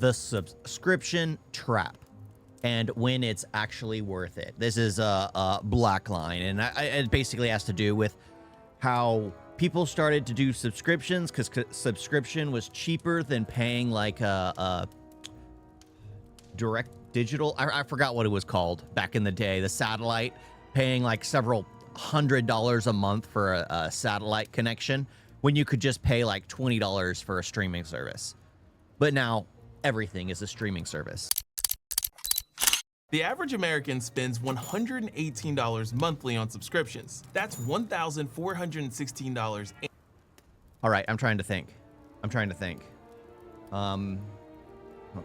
the subscription trap and when it's actually worth it. This is a black line, and it basically has to do with how people started to do subscriptions because subscription was cheaper than paying like a direct digital. I forgot what it was called back in the day. The satellite, paying like several $100s a month for a satellite connection when you could just pay like $20 for a streaming service. But now everything is a streaming service. The average American spends $118 monthly on subscriptions. That's $1,416. All right, I'm trying to think.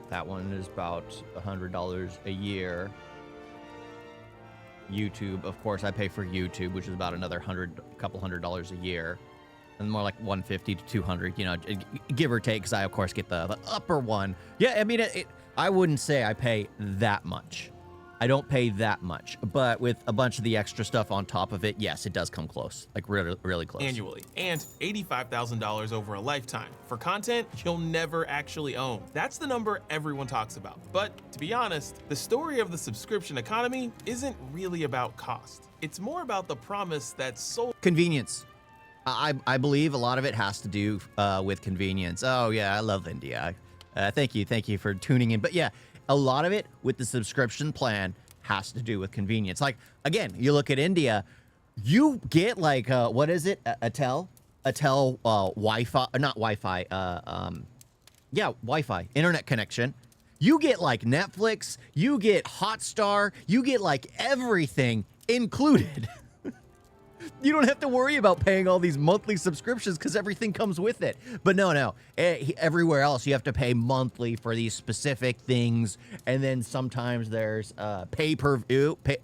That one is about $100 a year. YouTube, of course, I pay for YouTube, which is about another couple $100 a year, and more like 150 to 200, you know, give or take, because I of course get the upper one. Yeah, I mean, I wouldn't say I pay that much. I don't pay that much, but with a bunch of the extra stuff on top of it, yes, it does come close, like really, really close. Annually, and $85,000 over a lifetime for content you'll never actually own. That's the number everyone talks about. But to be honest, the story of the subscription economy isn't really about cost. It's more about the promise that sold convenience. I believe a lot of it has to do with convenience. Oh yeah, I love India. Thank you for tuning in. But yeah, a lot of it with the subscription plan has to do with convenience. Like, again, you look at India, you get like, what is it? Atel Wi-Fi, not Wi-Fi, yeah, Wi-Fi, internet connection. You get like Netflix, you get Hotstar, you get like everything included. You don't have to worry about paying all these monthly subscriptions because everything comes with it. But no. Everywhere else, you have to pay monthly for these specific things. And then sometimes there's paid per view, that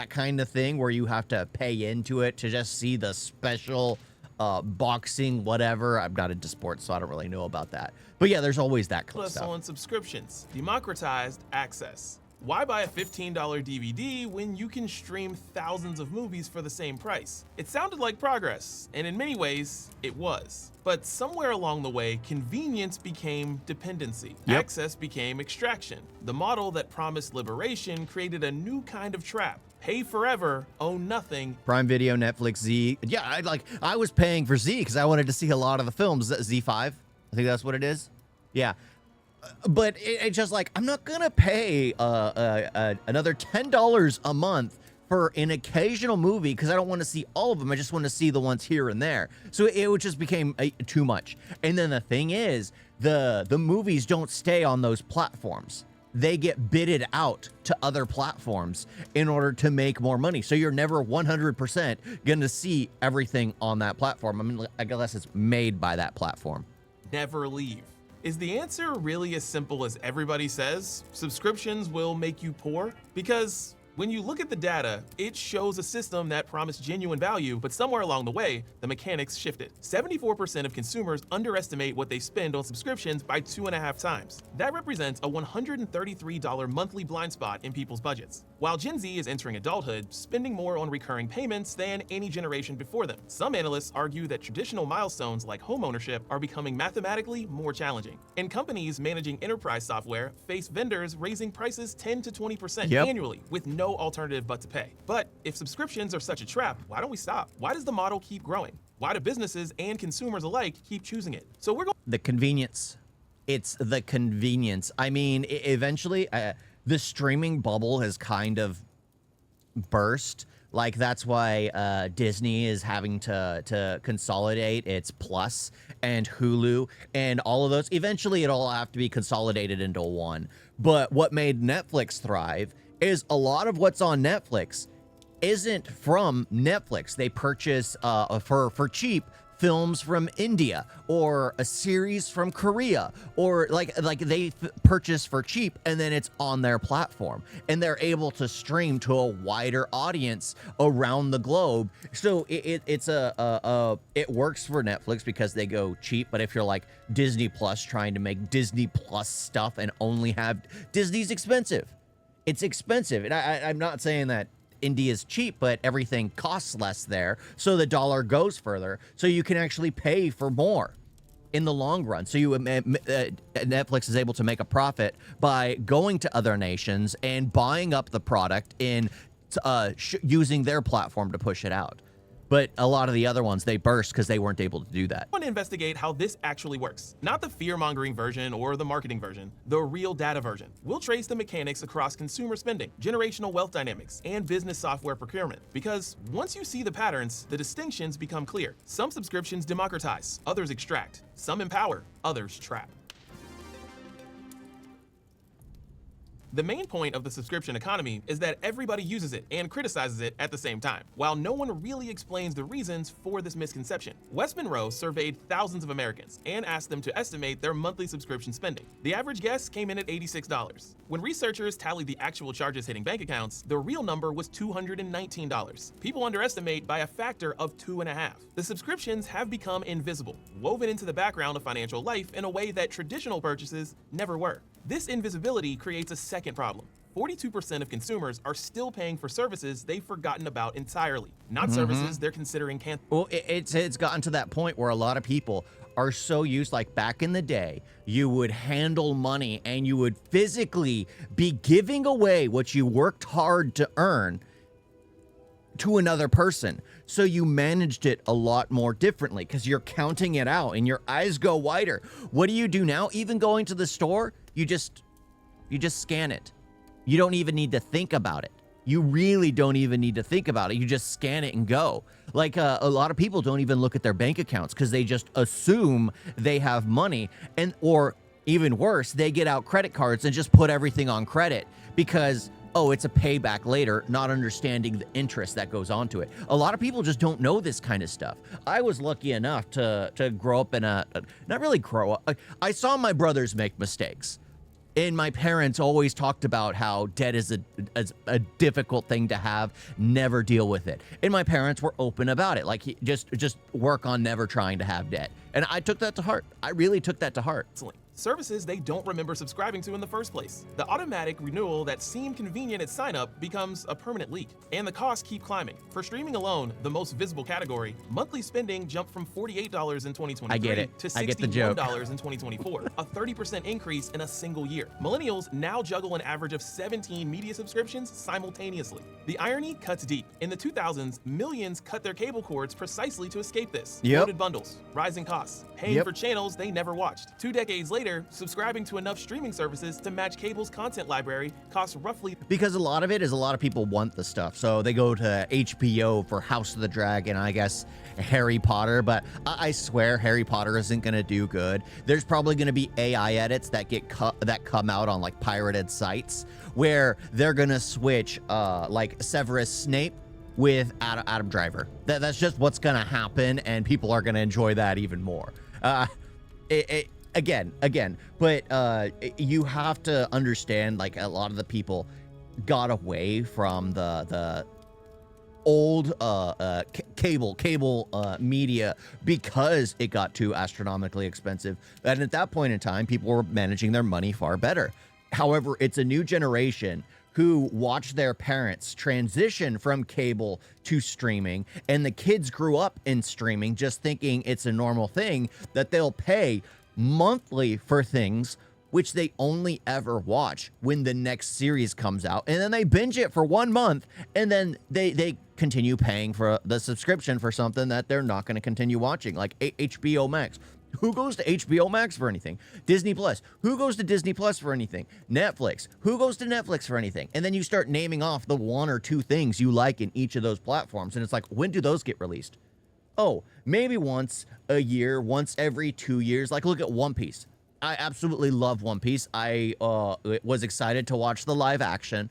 kind of thing where you have to pay into it to just see the special boxing, whatever. I'm not into sports, so I don't really know about that. But yeah, there's always that kind of stuff. on subscriptions, democratized access. Why buy a $15 DVD when you can stream thousands of movies for the same price? It sounded like progress, and in many ways, it was. But somewhere along the way, convenience became dependency. Yep. Access became extraction. The model that promised liberation created a new kind of trap. Pay forever, own nothing. Prime Video, Netflix, Z. Yeah, I was paying for Z because I wanted to see a lot of the films. Z5, I think that's what it is. Yeah. But it's just like, I'm not gonna pay another $10 a month for an occasional movie because I don't want to see all of them. I just want to see the ones here and there. So it just became too much. And then the thing is, the movies don't stay on those platforms. They get bidded out to other platforms in order to make more money. So you're never 100% gonna see everything on that platform. I mean, unless it's made by that platform. Never leave. Is the answer really as simple as everybody says? Subscriptions will make you poor? Because when you look at the data, it shows a system that promised genuine value, but somewhere along the way, the mechanics shifted. 74% of consumers underestimate what they spend on subscriptions by 2.5 times. That represents a $133 monthly blind spot in people's budgets. While Gen Z is entering adulthood, spending more on recurring payments than any generation before them. Some analysts argue that traditional milestones like homeownership are becoming mathematically more challenging. And companies managing enterprise software face vendors raising prices 10 to 20% annually with no alternative but to pay. But if subscriptions are such a trap, why don't we stop? Why does the model keep growing? Why do businesses and consumers alike keep choosing it? So we're going the convenience. It's the convenience. I mean, eventually, the streaming bubble has kind of burst. Like, that's why Disney is having to consolidate its Plus and Hulu and all of those. Eventually, it'll all have to be consolidated into one. But what made Netflix thrive is a lot of what's on Netflix isn't from Netflix. They purchase for cheap films from India or a series from Korea, or like they purchase for cheap and then it's on their platform and they're able to stream to a wider audience around the globe. So it works for Netflix because they go cheap. But if you're like Disney Plus trying to make Disney Plus stuff and only have Disney's expensive. It's expensive. And I'm not saying that India's cheap, but everything costs less there. So the dollar goes further. So you can actually pay for more. in the long run. So Netflix is able to make a profit by going to other nations and buying up the product in using their platform to push it out. But a lot of the other ones, they burst because they weren't able to do that. I want to investigate how this actually works. Not the fear-mongering version or the marketing version, the real data version. We'll trace the mechanics across consumer spending, generational wealth dynamics, and business software procurement. Because once you see the patterns, the distinctions become clear. Some subscriptions democratize, others extract. Some empower, others trap. The main point of the subscription economy is that everybody uses it and criticizes it at the same time, while no one really explains the reasons for this misconception. West Monroe surveyed thousands of Americans and asked them to estimate their monthly subscription spending. The average guess came in at $86. When researchers tallied the actual charges hitting bank accounts, the real number was $219. People underestimate by a factor of 2.5. The subscriptions have become invisible, woven into the background of financial life in a way that traditional purchases never were. This invisibility creates a second problem. 42% of consumers are still paying for services they've forgotten about entirely, not services they're considering canceling. Well, it's gotten to that point where a lot of people are so used, like back in the day, you would handle money and you would physically be giving away what you worked hard to earn to another person. So you managed it a lot more differently because you're counting it out and your eyes go wider. What do you do now? Even going to the store, you just scan it. You don't even need to think about it. You really don't even need to think about it. You just scan it and go. Like a lot of people don't even look at their bank accounts because they just assume they have money, or even worse, they get out credit cards and just put everything on credit because, oh, it's a payback later, not understanding the interest that goes onto it. A lot of people just don't know this kind of stuff. I was lucky enough to grow up in not really grow up. I saw my brothers make mistakes. And my parents always talked about how debt is a difficult thing to have, never deal with it. And my parents were open about it, like just work on never trying to have debt. And I took that to heart. I really took that to heart. Services they don't remember subscribing to in the first place. The automatic renewal that seemed convenient at sign-up becomes a permanent leak, and the costs keep climbing. For streaming alone, the most visible category, monthly spending jumped from $48 in 2023 I get it. to I get the joke. $61 in 2024, a 30% increase in a single year. Millennials now juggle an average of 17 media subscriptions simultaneously. The irony cuts deep. In the 2000s, millions cut their cable cords precisely to escape this. Loaded bundles, rising costs, paying for channels they never watched. 2 decades later, subscribing to enough streaming services to match cable's content library costs roughly. Because a lot of it is a lot of people want the stuff. So they go to HBO for House of the Dragon, I guess Harry Potter, but I swear Harry Potter isn't going to do good. There's probably going to be AI edits that that come out on like pirated sites where they're going to switch like Severus Snape with Adam Driver. That's just what's going to happen, and people are going to enjoy that even more. Again, but you have to understand, like, a lot of the people got away from the old cable media because it got too astronomically expensive. And at that point in time, people were managing their money far better. However, it's a new generation who watched their parents transition from cable to streaming, and the kids grew up in streaming just thinking it's a normal thing that they'll pay monthly for things which they only ever watch when the next series comes out, and then they binge it for 1 month, and then they continue paying for the subscription for something that they're not going to continue watching, like HBO Max. Who goes to HBO Max for anything? Disney Plus. Who goes to Disney Plus for anything? Netflix. Who goes to Netflix for anything? And then you start naming off the 1 or 2 things you like in each of those platforms, and it's like, when do those get released? Oh, maybe once a year, once every 2 years. Like, look at One Piece. I absolutely love One Piece. I was excited to watch the live action.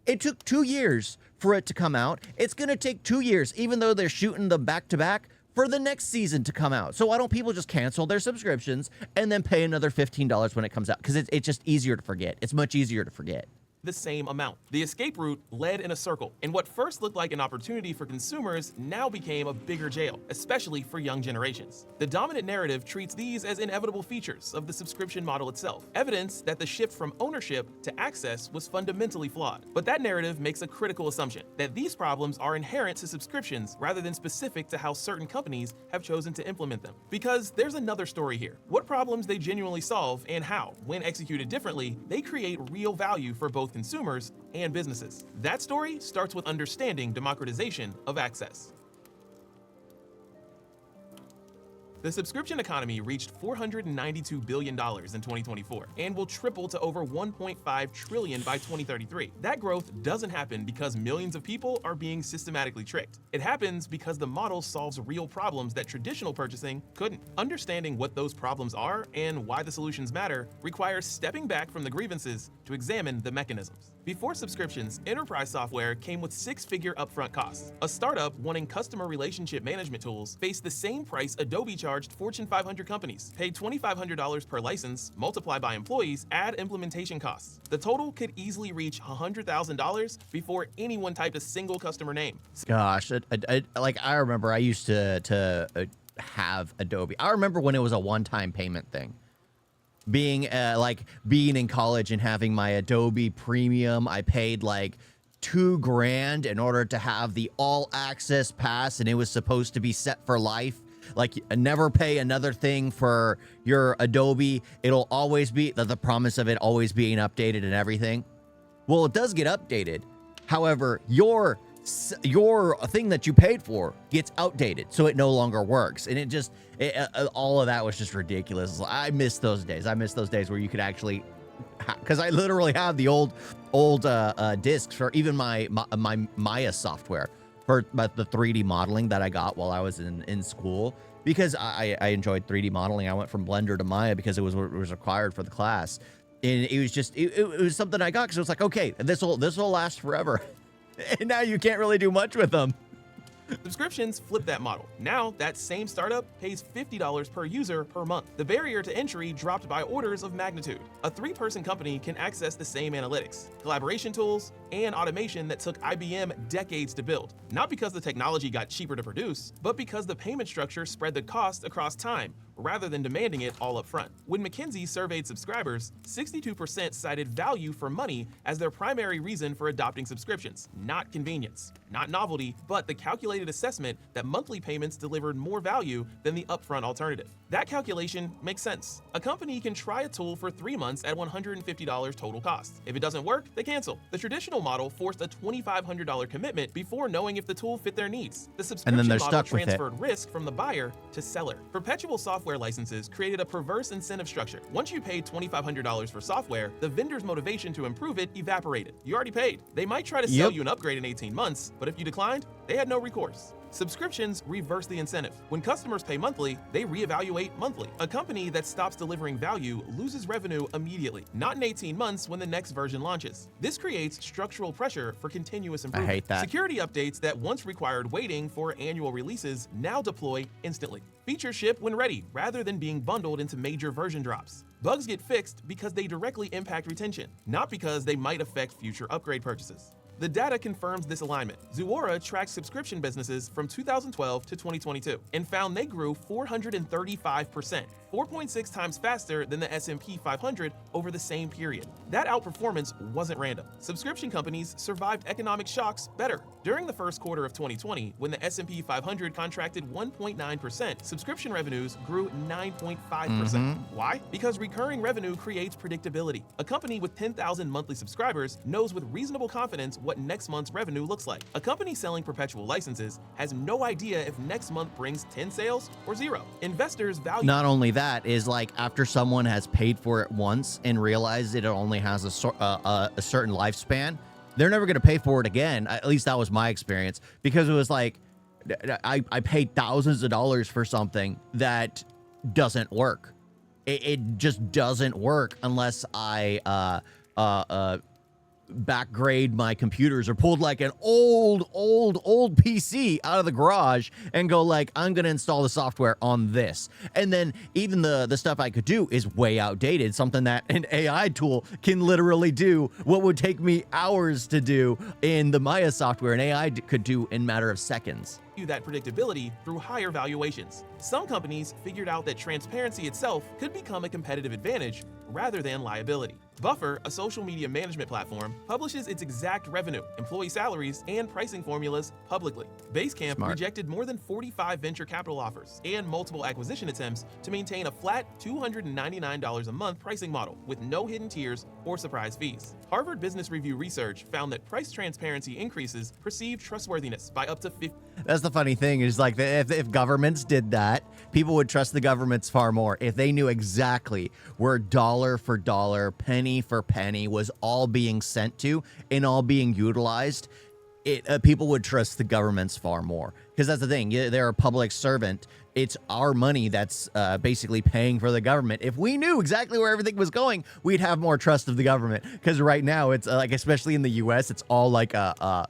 It took 2 years for it to come out. It's going to take 2 years, even though they're shooting them back-to-back, for the next season to come out. So why don't people just cancel their subscriptions and then pay another $15 when it comes out? Because it's just easier to forget. It's much easier to forget. the same amount. The escape route led in a circle, and what first looked like an opportunity for consumers now became a bigger jail, especially for young generations. The dominant narrative treats these as inevitable features of the subscription model itself, evidence that the shift from ownership to access was fundamentally flawed. But that narrative makes a critical assumption, that these problems are inherent to subscriptions rather than specific to how certain companies have chosen to implement them. Because there's another story here. What problems they genuinely solve and how, when executed differently, they create real value for both consumers and businesses. That story starts with understanding democratization of access. The subscription economy reached $492 billion in 2024 and will triple to over $1.5 trillion by 2033. That growth doesn't happen because millions of people are being systematically tricked. It happens because the model solves real problems that traditional purchasing couldn't. Understanding what those problems are and why the solutions matter requires stepping back from the grievances to examine the mechanisms. Before subscriptions, enterprise software came with six-figure upfront costs. A startup wanting customer relationship management tools faced the same price Adobe charged Fortune 500 companies. Pay $2,500 per license, multiply by employees, add implementation costs. The total could easily reach $100,000 before anyone typed a single customer name. Gosh, I remember I used to have Adobe. I remember when it was a one-time payment thing. Being in college and having my Adobe Premium, I paid like $2,000 in order to have the all access pass, and it was supposed to be set for life. Like, never pay another thing for your Adobe. It'll always be the promise of it always being updated and everything. Well, it does get updated. However, your thing that you paid for gets outdated, so it no longer works, and all of that was just ridiculous. I miss those days. I miss those days where you could actually, because I literally have the old discs for even my Maya software for the 3D modeling that I got while I was in school, because I enjoyed 3D modeling. I went from Blender to Maya because it was what was required for the class, and it was just it was something I got because it was like, okay, this will last forever. And now you can't really do much with them. Subscriptions flip that model. Now, that same startup pays $50 per user per month. The barrier to entry dropped by orders of magnitude. A 3-person company can access the same analytics, collaboration tools, and automation that took IBM decades to build. Not because the technology got cheaper to produce, but because the payment structure spread the cost across time, rather than demanding it all up front. When McKinsey surveyed subscribers, 62% cited value for money as their primary reason for adopting subscriptions, not convenience, not novelty, but the calculated assessment that monthly payments delivered more value than the upfront alternative. That calculation makes sense. A company can try a tool for 3 months at $150 total cost. If it doesn't work, they cancel. The traditional model forced a $2,500 commitment before knowing if the tool fit their needs. The subscription model transferred risk from the buyer to seller. Perpetual software licenses created a perverse incentive structure. Once you paid $2,500 for software, the vendor's motivation to improve it evaporated. You already paid. They might try to sell you an upgrade in 18 months, but if you declined, they had no recourse. Subscriptions reverse the incentive. When customers pay monthly, they reevaluate monthly. A company that stops delivering value loses revenue immediately, not in 18 months when the next version launches. This creates structural pressure for continuous improvement. I hate that. Security updates that once required waiting for annual releases now deploy instantly. Features ship when ready, rather than being bundled into major version drops. Bugs get fixed because they directly impact retention, not because they might affect future upgrade purchases. The data confirms this alignment. Zuora tracked subscription businesses from 2012 to 2022 and found they grew 435%, 4.6 times faster than the S&P 500 over the same period. That outperformance wasn't random. Subscription companies survived economic shocks better. During the first quarter of 2020, when the S&P 500 contracted 1.9%, subscription revenues grew 9.5%. Why? Because recurring revenue creates predictability. A company with 10,000 monthly subscribers knows with reasonable confidence what next month's revenue looks like. A company selling perpetual licenses has no idea if next month brings 10 sales or 0. Investors value— Not only that, is like after someone has paid for it once and realized it only has a certain lifespan, they're never going to pay for it again. At least that was my experience, because it was like I paid thousands of dollars for something that doesn't work. It just doesn't work unless I backgrade my computers or pulled like an old PC out of the garage and go like, I'm gonna install the software on this. And then even the stuff I could do is way outdated, something that an AI tool can literally do what would take me hours to do in the Maya software, an AI could do in a matter of seconds. That predictability through higher valuations. Some companies figured out that transparency itself could become a competitive advantage rather than liability. Buffer, a social media management platform, publishes its exact revenue, employee salaries, and pricing formulas publicly. Basecamp rejected more than 45 venture capital offers and multiple acquisition attempts to maintain a flat $299 a month pricing model with no hidden tiers or surprise fees. Harvard Business Review research found that price transparency increases perceived trustworthiness by up to 50%. That's the funny thing is like if governments did that, people would trust the governments far more. If they knew exactly where dollar for dollar, penny for penny was all being sent to and all being utilized, people would trust the governments far more. Because that's the thing, they're a public servant. It's our money that's basically paying for the government. If we knew exactly where everything was going, we'd have more trust of the government. Because right now, it's like, especially in the U.S., it's all like a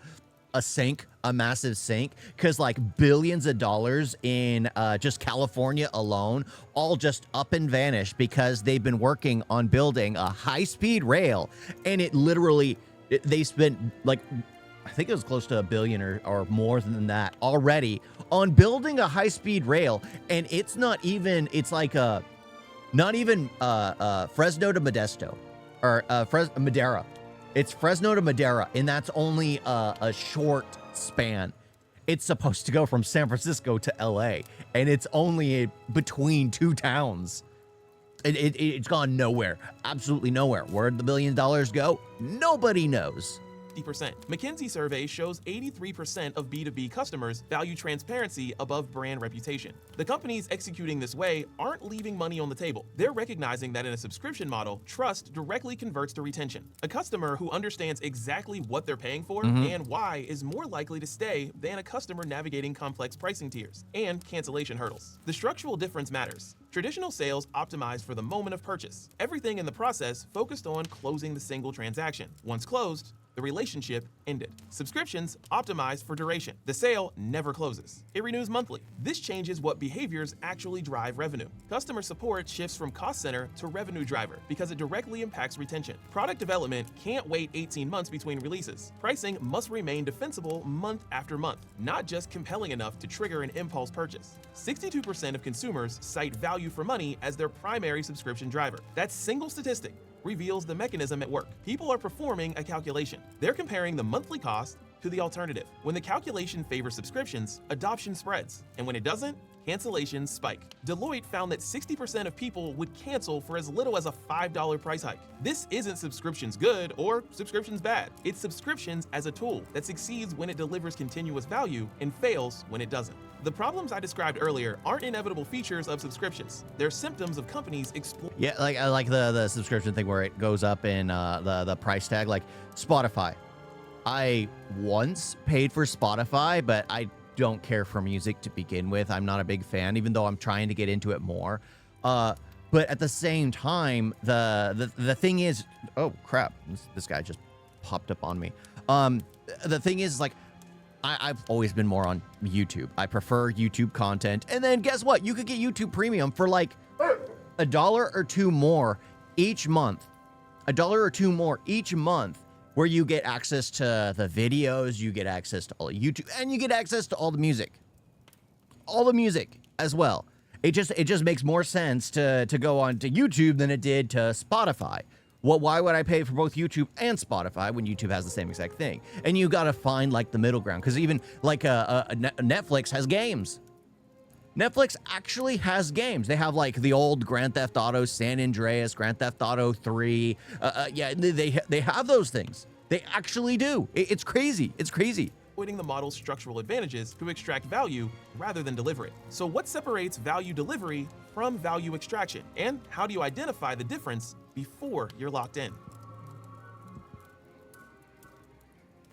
sink, a massive sink, because like billions of dollars in just California alone all just up and vanished because they've been working on building a high-speed rail, and it literally, they spent like, I think it was close to $1 billion or more than that already on building a high-speed rail, and it's not even, it's like not even Fresno to Modesto, or Madera. It's Fresno to Madera, and that's only a short span. It's supposed to go from San Francisco to LA, and it's only between two towns. It's gone nowhere, absolutely nowhere. Where'd the $1 billion go? Nobody knows. 50%. McKinsey survey shows 83% of B2B customers value transparency above brand reputation. The companies executing this way aren't leaving money on the table. They're recognizing that in a subscription model, trust directly converts to retention. A customer who understands exactly what they're paying for and why is more likely to stay than a customer navigating complex pricing tiers and cancellation hurdles. The structural difference matters. Traditional sales optimized for the moment of purchase. Everything in the process focused on closing the single transaction. Once closed, the relationship ended. Subscriptions optimize for duration. The sale never closes. It renews monthly. This changes what behaviors actually drive revenue. Customer support shifts from cost center to revenue driver because it directly impacts retention. Product development can't wait 18 months between releases. Pricing must remain defensible month after month, not just compelling enough to trigger an impulse purchase. 62% of consumers cite value for money as their primary subscription driver. That single statistic reveals the mechanism at work. People are performing a calculation. They're comparing the monthly cost to the alternative. When the calculation favors subscriptions, adoption spreads. And when it doesn't, cancellations spike. Deloitte found that 60% of people would cancel for as little as a $5 price hike. This isn't subscriptions good or subscriptions bad. It's subscriptions as a tool that succeeds when it delivers continuous value and fails when it doesn't. The problems I described earlier aren't inevitable features of subscriptions. They're symptoms of companies exploiting. Yeah, like I like the subscription thing where it goes up in the price tag, like Spotify. I once paid for Spotify, but I don't care for music to begin with. I'm not a big fan, even though I'm trying to get into it more. But at the same time, the thing is, oh crap, this guy just popped up on me. The thing is, like, I've always been more on YouTube. I prefer YouTube content. And then guess what? You could get YouTube Premium for like $1 or $2 more each month. $1 or $2 more each month, where you get access to the videos, you get access to all YouTube, and you get access to all the music. All the music as well. It just makes more sense to go on to YouTube than it did to Spotify. Well, why would I pay for both YouTube and Spotify when YouTube has the same exact thing? And you gotta find like the middle ground, because even like Netflix has games. Netflix actually has games. They have like the old Grand Theft Auto San Andreas, Grand Theft Auto 3. Yeah, they have those things. They actually do. It's crazy. It's crazy. Exploiting the model's structural advantages to extract value rather than deliver it. So what separates value delivery from value extraction? And how do you identify the difference before you're locked in?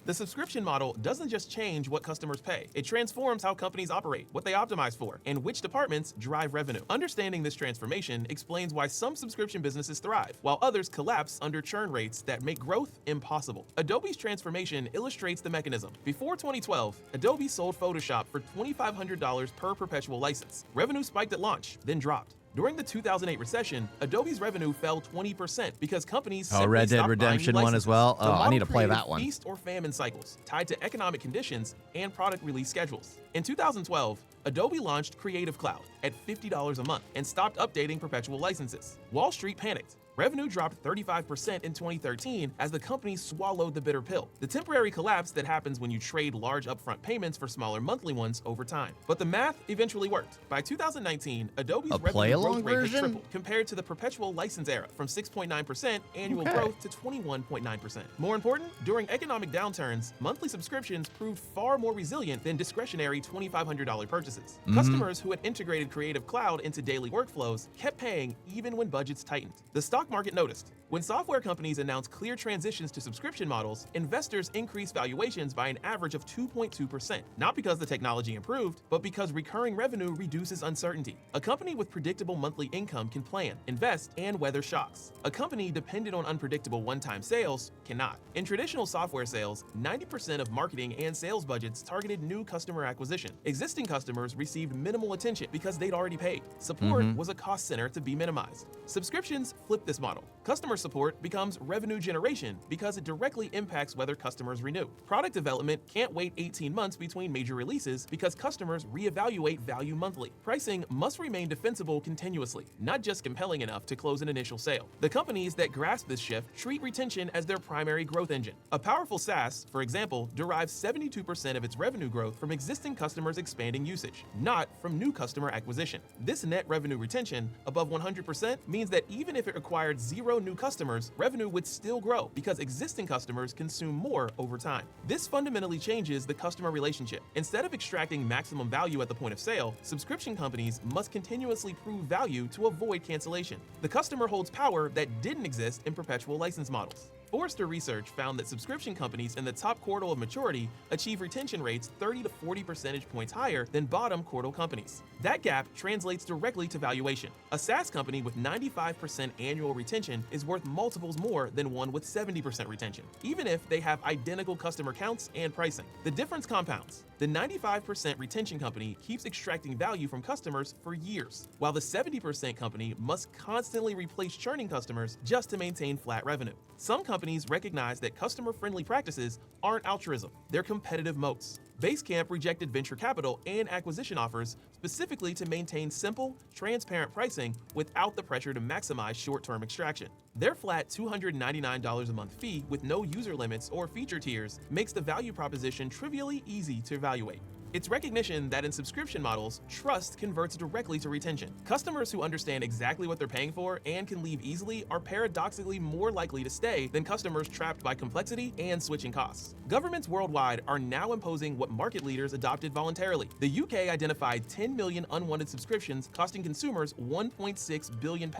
The subscription model doesn't just change what customers pay, it transforms how companies operate, what they optimize for, and which departments drive revenue. Understanding this transformation explains why some subscription businesses thrive, while others collapse under churn rates that make growth impossible. Adobe's transformation illustrates the mechanism. Before 2012, Adobe sold Photoshop for $2,500 per perpetual license. Revenue spiked at launch, then dropped. During the 2008 recession, Adobe's revenue fell 20% because companies simply Red Dead stopped Redemption buying new one as licenses. well. The Oh, I model need to play created that one. feast or famine cycles tied to economic conditions and product release schedules. In 2012, Adobe launched Creative Cloud at $50 a month and stopped updating perpetual licenses. Wall Street panicked. Revenue dropped 35% in 2013 as the company swallowed the bitter pill, the temporary collapse that happens when you trade large upfront payments for smaller monthly ones over time. But the math eventually worked. By 2019, Adobe's revenue play-along growth rate had version? tripled compared to the perpetual license era, from 6.9% annual Okay. growth to 21.9%. More important, during economic downturns, monthly subscriptions proved far more resilient than discretionary $2,500 purchases. Customers who had integrated Creative Cloud into daily workflows kept paying even when budgets tightened. The stock market noticed. When software companies announce clear transitions to subscription models, investors increase valuations by an average of 2.2%, not because the technology improved, but because recurring revenue reduces uncertainty. A company with predictable monthly income can plan, invest, and weather shocks. A company dependent on unpredictable one-time sales cannot. In traditional software sales, 90% of marketing and sales budgets targeted new customer acquisition. Existing customers received minimal attention because they'd already paid. Support was a cost center to be minimized. Subscriptions flip this model. Customer support becomes revenue generation because it directly impacts whether customers renew. Product development can't wait 18 months between major releases because customers reevaluate value monthly. Pricing must remain defensible continuously, not just compelling enough to close an initial sale. The companies that grasp this shift treat retention as their primary growth engine. A powerful SaaS, for example, derives 72% of its revenue growth from existing customers expanding usage, not from new customer acquisition. This net revenue retention, above 100%, means that even if it required zero new customers, revenue would still grow because existing customers consume more over time. This fundamentally changes the customer relationship. Instead of extracting maximum value at the point of sale, subscription companies must continuously prove value to avoid cancellation. The customer holds power that didn't exist in perpetual license models. Forrester research found that subscription companies in the top quartile of maturity achieve retention rates 30 to 40 percentage points higher than bottom quartile companies. That gap translates directly to valuation. A SaaS company with 95% annual retention is worth multiples more than one with 70% retention, even if they have identical customer counts and pricing. The difference compounds. The 95% retention company keeps extracting value from customers for years, while the 70% company must constantly replace churning customers just to maintain flat revenue. Some companies recognize that customer-friendly practices aren't altruism, they're competitive moats. Basecamp rejected venture capital and acquisition offers specifically to maintain simple, transparent pricing without the pressure to maximize short-term extraction. Their flat $299 a month fee with no user limits or feature tiers makes the value proposition trivially easy to evaluate. It's recognition that in subscription models, trust converts directly to retention. Customers who understand exactly what they're paying for and can leave easily are paradoxically more likely to stay than customers trapped by complexity and switching costs. Governments worldwide are now imposing what market leaders adopted voluntarily. The UK identified 10 million unwanted subscriptions costing consumers £1.6 billion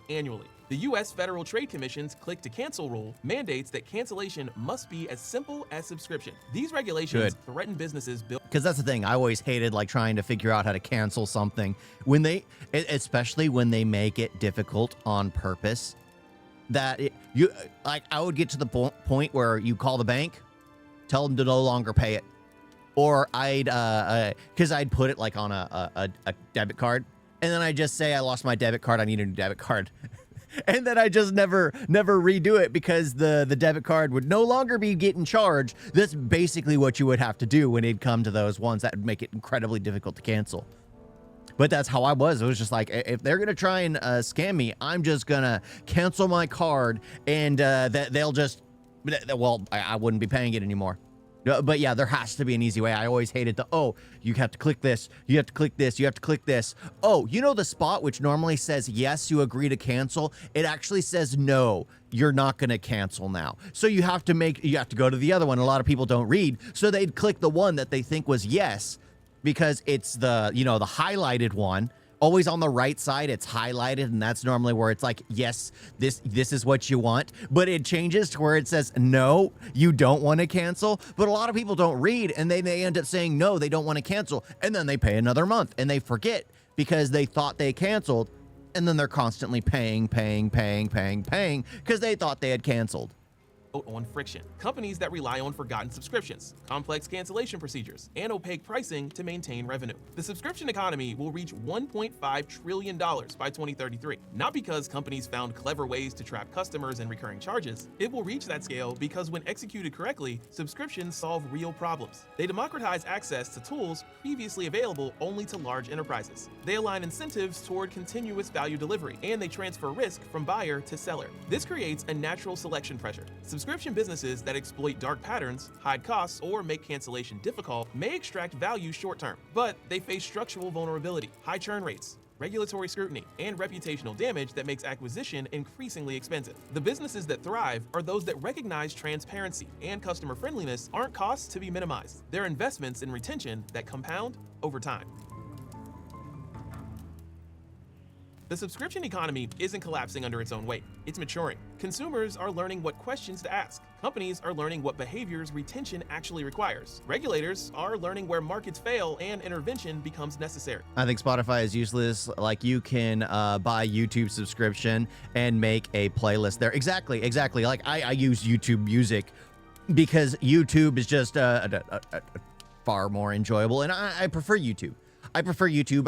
annually. The US Federal Trade Commission's click to cancel rule mandates that cancellation must be as simple as subscription. These regulations threaten businesses built Because that's the thing, I always hated like trying to figure out how to cancel something when especially when they make it difficult on purpose. I would get to the point where you call the bank, tell them to no longer pay it, or because I'd put it like on a debit card, and then I just say I lost my debit card, I need a new debit card. And then I just never redo it because the debit card would no longer be getting charged. That's basically what you would have to do when it'd come to those ones that would make it incredibly difficult to cancel. But that's how I was. It was just like, if they're going to try and scam me, I'm just going to cancel my card and they'll just, well, I wouldn't be paying it anymore. But yeah, there has to be an easy way. I always hated you have to click this, you have to click this, you have to click this. Oh, you know the spot which normally says, yes, you agree to cancel? It actually says, no, you're not going to cancel now. So you have to go to the other one. A lot of people don't read. So they'd click the one that they think was yes, because it's the highlighted one, always on the right side. It's highlighted, and that's normally where it's like, yes, this is what you want. But it changes to where it says, no, you don't want to cancel. But a lot of people don't read, and they end up saying, no, they don't want to cancel. And then they pay another month, and they forget because they thought they canceled. And then they're constantly paying because they thought they had canceled. On friction. Companies that rely on forgotten subscriptions, complex cancellation procedures, and opaque pricing to maintain revenue. The subscription economy will reach $1.5 trillion by 2033. Not because companies found clever ways to trap customers and recurring charges. It will reach that scale because when executed correctly, subscriptions solve real problems. They democratize access to tools previously available only to large enterprises. They align incentives toward continuous value delivery, and they transfer risk from buyer to seller. This creates a natural selection pressure. Subscription businesses that exploit dark patterns, hide costs, or make cancellation difficult may extract value short-term, but they face structural vulnerability, high churn rates, regulatory scrutiny, and reputational damage that makes acquisition increasingly expensive. The businesses that thrive are those that recognize transparency and customer friendliness aren't costs to be minimized. They're investments in retention that compound over time. The subscription economy isn't collapsing under its own weight. It's maturing. Consumers are learning what questions to ask. Companies are learning what behaviors retention actually requires. Regulators are learning where markets fail and intervention becomes necessary. I think Spotify is useless. Like, you can buy YouTube subscription and make a playlist there. Exactly. Like, I use YouTube Music because YouTube is just far more enjoyable, and I prefer YouTube.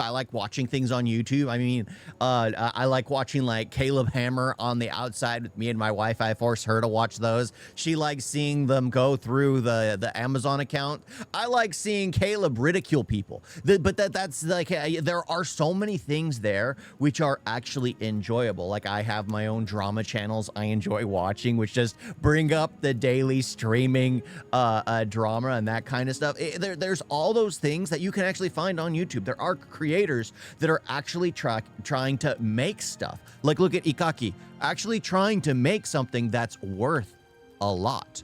I like watching things on YouTube. I mean, I like watching like Caleb Hammer on the outside with me and my wife. I force her to watch those. She likes seeing them go through the Amazon account. I like seeing Caleb ridicule people. That's like, there are so many things there which are actually enjoyable. Like, I have my own drama channels I enjoy watching, which just bring up the daily streaming drama and that kind of stuff. There's all those things that you can actually find on YouTube. There are creators that are actually trying to make stuff. Like, look at Ikaki, actually trying to make something that's worth a lot.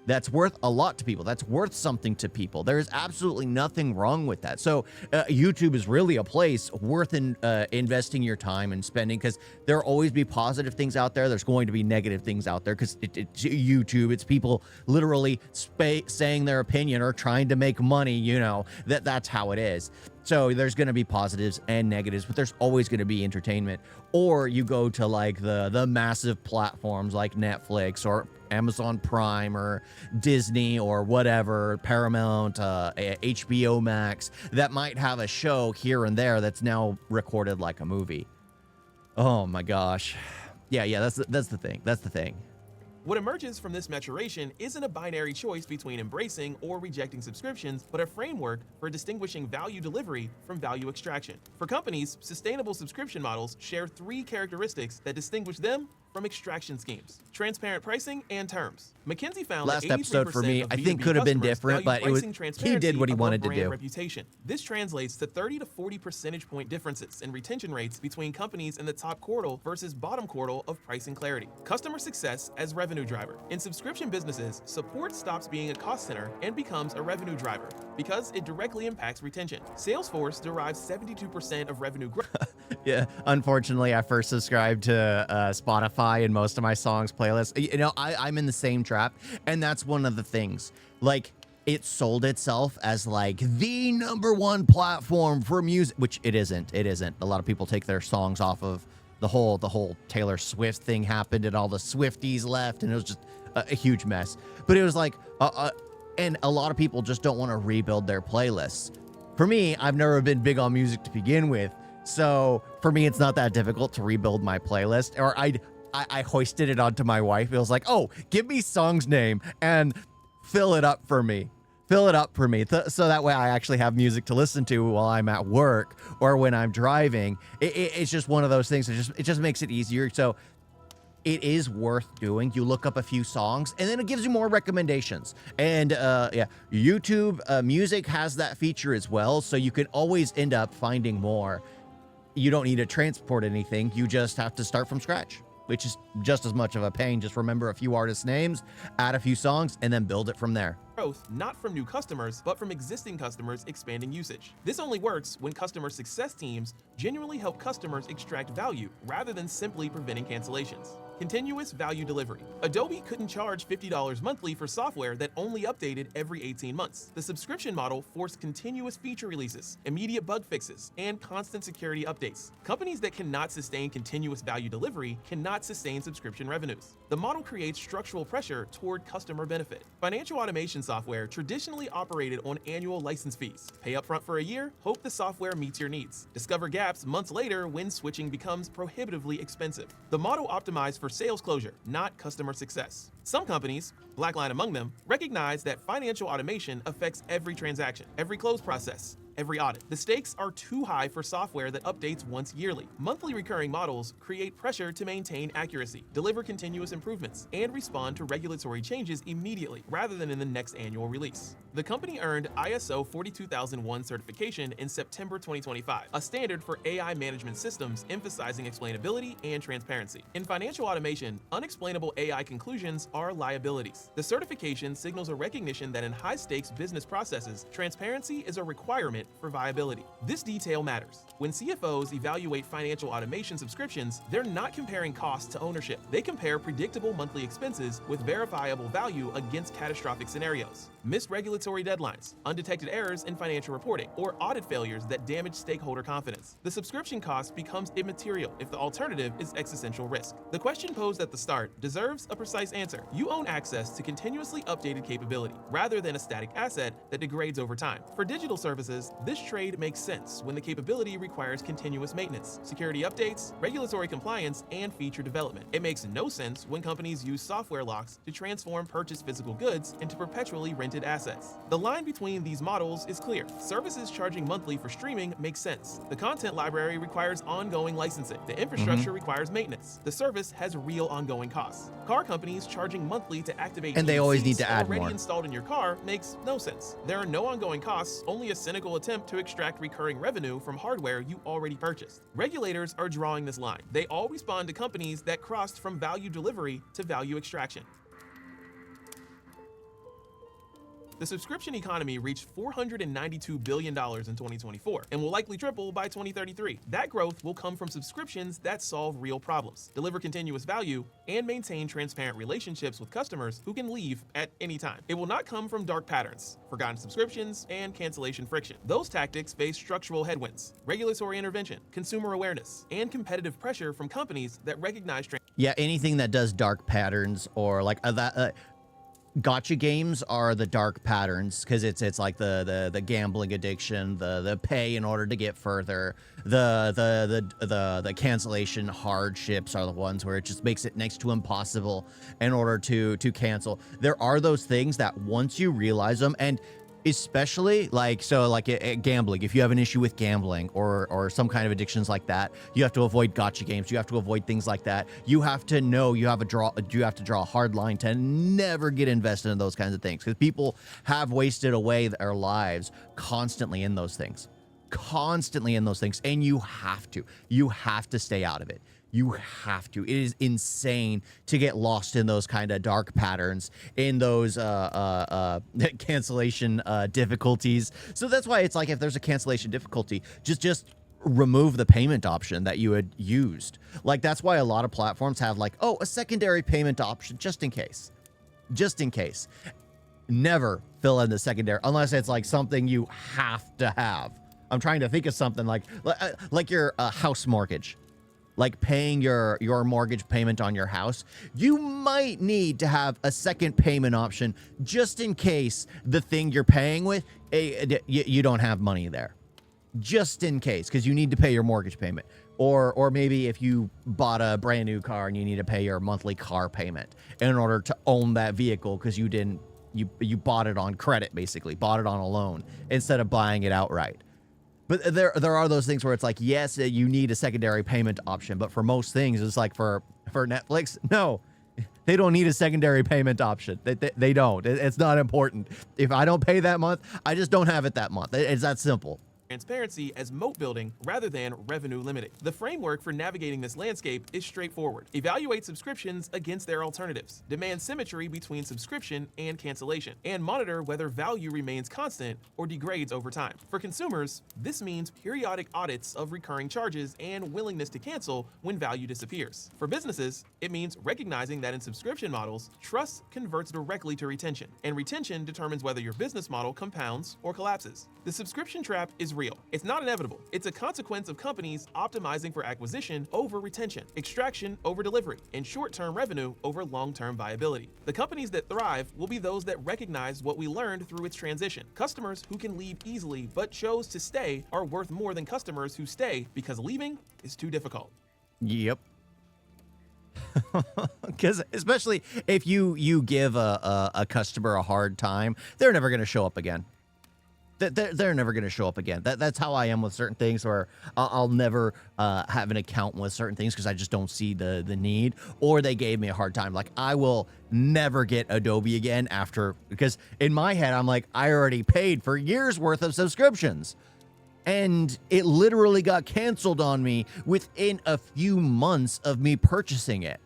That's worth a lot to people. That's worth something to people. There is absolutely nothing wrong with that. So YouTube is really a place worth investing your time and spending, because there will always be positive things out there. There's going to be negative things out there, because it's YouTube. It's people literally saying their opinion or trying to make money. You know, that's how it is. So there's going to be positives and negatives, but there's always going to be entertainment. Or you go to like the massive platforms like Netflix or Amazon Prime or Disney or whatever, Paramount, HBO Max, that might have a show here and there that's now recorded like a movie. Oh my gosh. Yeah, that's the thing. What emerges from this maturation isn't a binary choice between embracing or rejecting subscriptions, but a framework for distinguishing value delivery from value extraction. For companies, sustainable subscription models share 3 characteristics that distinguish them from extraction schemes: transparent pricing and terms. McKinsey found last that episode for me, of I think B2B could have been customers different, value but it was pricing he did what he above wanted to brand do. reputation. This translates to 30 to 40 percentage point differences in retention rates between companies in the top quartile versus bottom quartile of pricing clarity. Customer success as revenue driver. In subscription businesses, support stops being a cost center and becomes a revenue driver because it directly impacts retention. Salesforce derives 72% of revenue growth. Yeah, unfortunately, I first subscribed to Spotify and most of my songs playlist. You know, I'm in the same trap, and that's one of the things. Like, it sold itself as like the #1 platform for music, which it isn't. It isn't. A lot of people take their songs off of the whole Taylor Swift thing happened, and all the Swifties left, and it was just a huge mess. But it was like, and a lot of people just don't want to rebuild their playlists. For me, I've never been big on music to begin with. So for me, it's not that difficult to rebuild my playlist. Or I hoisted it onto my wife. It was like, oh, give me song's name and fill it up for me. So that way I actually have music to listen to while I'm at work or when I'm driving. It's just one of those things. It just makes it easier. So it is worth doing. You look up a few songs, and then it gives you more recommendations. And yeah, YouTube Music has that feature as well, so you can always end up finding more. You don't need to transport anything. You just have to start from scratch, which is just as much of a pain. Just remember a few artists' names, add a few songs, and then build it from there. growth not from new customers, but from existing customers expanding usage. This only works when customer success teams genuinely help customers extract value rather than simply preventing cancellations. Continuous value delivery. Adobe couldn't charge $50 monthly for software that only updated every 18 months. The subscription model forced continuous feature releases, immediate bug fixes, and constant security updates. Companies that cannot sustain continuous value delivery cannot sustain subscription revenues. The model creates structural pressure toward customer benefit. Financial automation software traditionally operated on annual license fees. Pay upfront for a year, hope the software meets your needs. Discover gaps months later when switching becomes prohibitively expensive. The model optimized for sales closure, not customer success. Some companies, Blackline among them, recognize that financial automation affects every transaction, every close process, every audit. The stakes are too high for software that updates once yearly. Monthly recurring models create pressure to maintain accuracy, deliver continuous improvements, and respond to regulatory changes immediately rather than in the next annual release. The company earned ISO 42001 certification in September 2025, a standard for AI management systems emphasizing explainability and transparency. In financial automation, unexplainable AI conclusions are liabilities. The certification signals a recognition that in high-stakes business processes, transparency is a requirement for viability. This detail matters. When CFOs evaluate financial automation subscriptions, they're not comparing cost to ownership. They compare predictable monthly expenses with verifiable value against catastrophic scenarios. Missed regulatory deadlines, undetected errors in financial reporting, or audit failures that damage stakeholder confidence. The subscription cost becomes immaterial if the alternative is existential risk. The question posed at the start deserves a precise answer. You own access to continuously updated capability, rather than a static asset that degrades over time. For digital services, this trade makes sense when the capability requires continuous maintenance, security updates, regulatory compliance, and feature development. It makes no sense when companies use software locks to transform purchased physical goods into perpetually rented assets. The line between these models is clear. Services charging monthly for streaming makes sense. The content library requires ongoing licensing. The infrastructure requires maintenance. The service has real ongoing costs. Car companies charging monthly to activate And they always need to add already more. installed in your car makes no sense. There are no ongoing costs, only a cynical attempt to extract recurring revenue from hardware you already purchased. Regulators are drawing this line. They all respond to companies that crossed from value delivery to value extraction. The subscription economy reached $492 billion in 2024 and will likely triple by 2033. That growth will come from subscriptions that solve real problems, deliver continuous value, and maintain transparent relationships with customers who can leave at any time. It will not come from dark patterns, forgotten subscriptions, and cancellation friction. Those tactics face structural headwinds, regulatory intervention, consumer awareness, and competitive pressure from companies that recognize Yeah, anything that does dark patterns or like gotcha games are the dark patterns because it's like the gambling addiction, the pay in order to get further, the cancellation hardships are the ones where it just makes it next to impossible in order to cancel. There are those things that once you realize them, and especially like gambling, if you have an issue with gambling or some kind of addictions like that, you have to avoid gotcha games, you have to avoid things like that. You have to know you have to draw a hard line to never get invested in those kinds of things, because people have wasted away their lives constantly in those things, and you have to stay out of it. You have to. It is insane to get lost in those kind of dark patterns, in those cancellation difficulties. So that's why it's like, if there's a cancellation difficulty, just remove the payment option that you had used. Like, that's why a lot of platforms have like, oh, a secondary payment option just in case. Never fill in the secondary unless it's like something you have to have. I'm trying to think of something like your house mortgage. Like paying your mortgage payment on your house, you might need to have a second payment option just in case the thing you're paying with, you don't have money there. Just in case, because you need to pay your mortgage payment. Or maybe if you bought a brand new car and you need to pay your monthly car payment in order to own that vehicle, because you bought it on credit, basically, bought it on a loan instead of buying it outright. But there are those things where it's like, yes, you need a secondary payment option. But for most things, it's like for Netflix, no, they don't need a secondary payment option. They don't. It's not important. If I don't pay that month, I just don't have it that month. It's that simple. transparency as moat building rather than revenue limiting. The framework for navigating this landscape is straightforward. Evaluate subscriptions against their alternatives, demand symmetry between subscription and cancellation, and monitor whether value remains constant or degrades over time. For consumers, this means periodic audits of recurring charges and willingness to cancel when value disappears. For businesses, it means recognizing that in subscription models, trust converts directly to retention, and retention determines whether your business model compounds or collapses. The subscription trap is real. It's not inevitable. It's a consequence of companies optimizing for acquisition over retention, extraction over delivery, and short-term revenue over long-term viability. The companies that thrive will be those that recognize what we learned through its transition. Customers who can leave easily but chose to stay are worth more than customers who stay because leaving is too difficult. Yep. Because especially if you give a customer a hard time, they're never going to show up again. They're never going to show up again. That's how I am with certain things, where I'll never have an account with certain things because I just don't see the need, or they gave me a hard time. Like, I will never get Adobe again after, because in my head, I'm like, I already paid for years worth of subscriptions. And it literally got canceled on me within a few months of me purchasing it,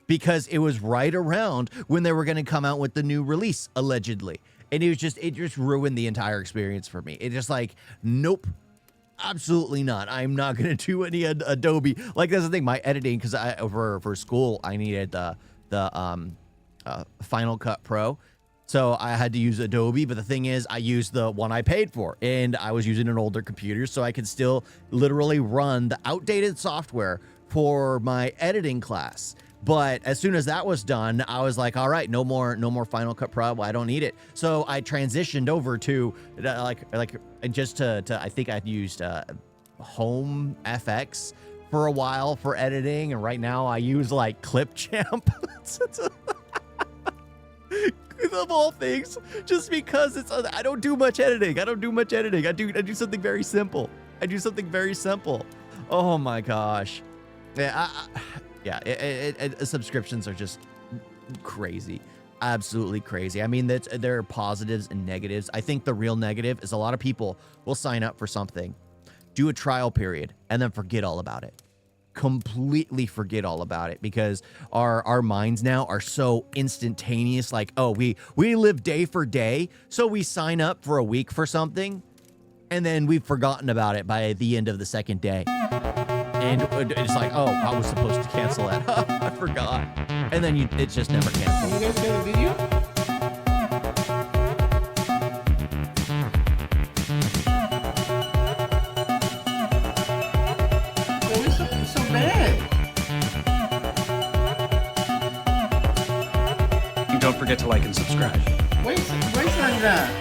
because it was right around when they were going to come out with the new release, allegedly. And it just ruined the entire experience for me. It just like, nope, absolutely not. I'm not going to do any Adobe. Like, that's the thing, my editing, because for school, I needed the Final Cut Pro. So I had to use Adobe, but the thing is, I used the one I paid for, and I was using an older computer, so I could still literally run the outdated software for my editing class. But as soon as that was done, I was like, all right, no more Final Cut Pro. I don't need it. So I transitioned over to just to I think I've used Home FX for a while for editing, and right now I use like Clipchamp. Of all things, just because I don't do much editing. I do something very simple. Oh my gosh. Yeah, subscriptions are just crazy. Absolutely crazy. I mean, there are positives and negatives. I think the real negative is a lot of people will sign up for something, do a trial period, and then forget all about it. Completely forget all about it, because our minds now are so instantaneous. Like, oh, we live day for day, so we sign up for a week for something, and then we've forgotten about it by the end of the second day. And it's like, oh, I was supposed to cancel that. I forgot. And then it's just never canceled. You guys got a video? So bad. And don't forget to like and subscribe. Wait, like that.